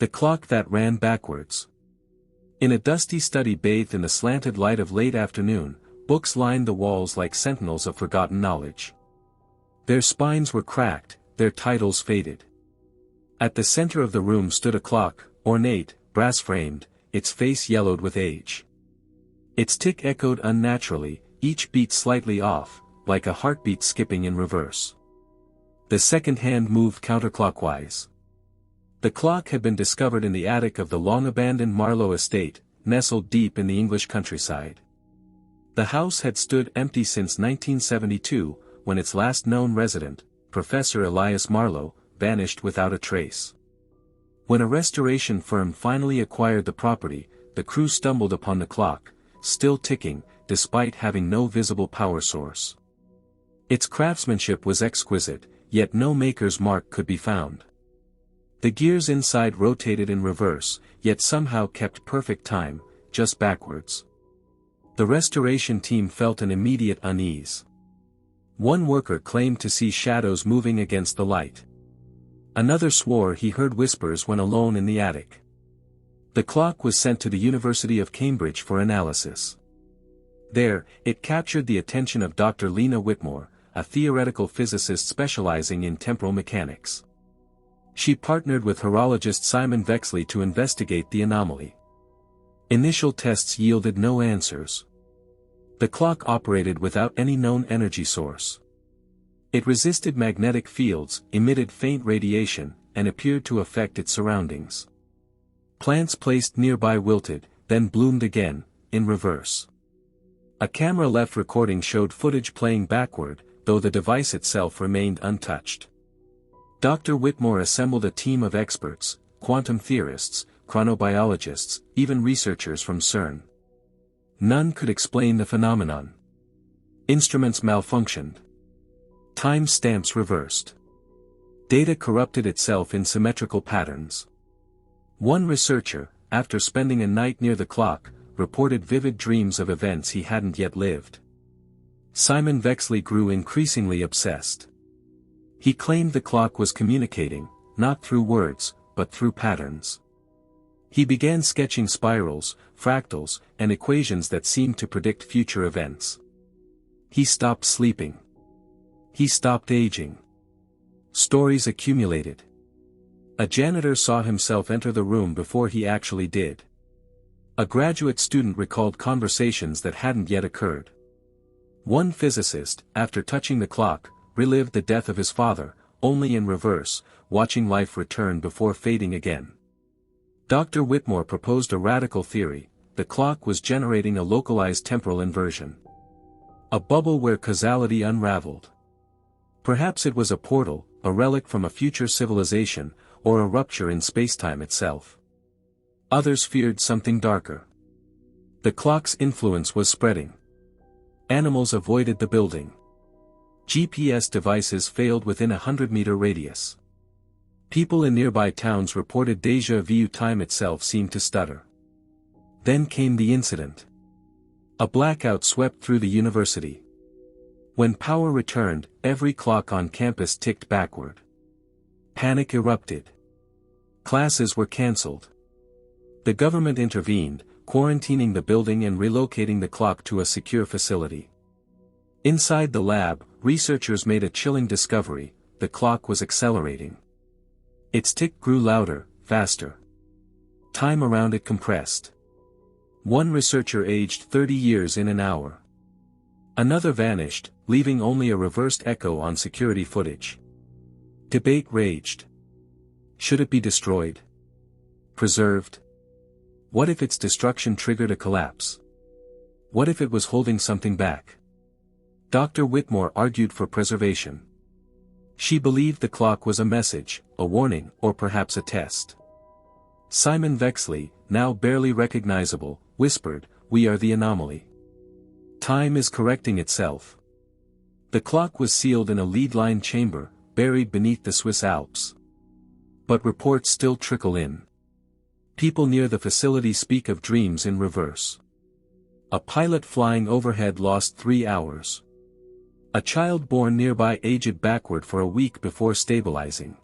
The clock that ran backwards. In a dusty study bathed in the slanted light of late afternoon, books lined the walls like sentinels of forgotten knowledge. Their spines were cracked, their titles faded. At the center of the room stood a clock, ornate, brass-framed, its face yellowed with age. Its tick echoed unnaturally, each beat slightly off, like a heartbeat skipping in reverse. The second hand moved counterclockwise. The clock had been discovered in the attic of the long-abandoned Marlowe estate, nestled deep in the English countryside. The house had stood empty since 1972, when its last known resident, Professor Elias Marlowe, vanished without a trace. When a restoration firm finally acquired the property, the crew stumbled upon the clock, still ticking, despite having no visible power source. Its craftsmanship was exquisite, yet no maker's mark could be found. The gears inside rotated in reverse, yet somehow kept perfect time, just backwards. The restoration team felt an immediate unease. One worker claimed to see shadows moving against the light. Another swore he heard whispers when alone in the attic. The clock was sent to the University of Cambridge for analysis. There, it captured the attention of Dr. Lena Whitmore, a theoretical physicist specializing in temporal mechanics. She partnered with horologist Simon Vexley to investigate the anomaly. Initial tests yielded no answers. The clock operated without any known energy source. It resisted magnetic fields, emitted faint radiation, and appeared to affect its surroundings. Plants placed nearby wilted, then bloomed again, in reverse. A camera left recording showed footage playing backward, though the device itself remained untouched. Dr. Whitmore assembled a team of experts, quantum theorists, chronobiologists, even researchers from CERN. None could explain the phenomenon. Instruments malfunctioned. Time stamps reversed. Data corrupted itself in symmetrical patterns. One researcher, after spending a night near the clock, reported vivid dreams of events he hadn't yet lived. Simon Vexley grew increasingly obsessed. He claimed the clock was communicating, not through words, but through patterns. He began sketching spirals, fractals, and equations that seemed to predict future events. He stopped sleeping. He stopped aging. Stories accumulated. A janitor saw himself enter the room before he actually did. A graduate student recalled conversations that hadn't yet occurred. One physicist, after touching the clock, relived the death of his father, only in reverse, watching life return before fading again. Dr. Whitmore proposed a radical theory: the clock was generating a localized temporal inversion. A bubble where causality unraveled. Perhaps it was a portal, a relic from a future civilization, or a rupture in spacetime itself. Others feared something darker. The clock's influence was spreading. Animals avoided the building. GPS devices failed within a 100-meter radius. People in nearby towns reported déjà vu. Time itself seemed to stutter. Then came the incident. A blackout swept through the university. When power returned, every clock on campus ticked backward. Panic erupted. Classes were cancelled. The government intervened, quarantining the building and relocating the clock to a secure facility. Inside the lab, researchers made a chilling discovery: the clock was accelerating. Its tick grew louder, faster. Time around it compressed. One researcher aged 30 years in an hour. Another vanished, leaving only a reversed echo on security footage. Debate raged. Should it be destroyed? Preserved? What if its destruction triggered a collapse? What if it was holding something back? Dr. Whitmore argued for preservation. She believed the clock was a message, a warning, or perhaps a test. Simon Vexley, now barely recognizable, whispered, "We are the anomaly. Time is correcting itself." The clock was sealed in a lead-lined chamber, buried beneath the Swiss Alps. But reports still trickle in. People near the facility speak of dreams in reverse. A pilot flying overhead lost 3 hours. A child born nearby aged backward for a week before stabilizing.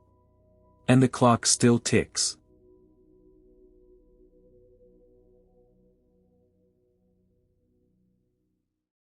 And the clock still ticks.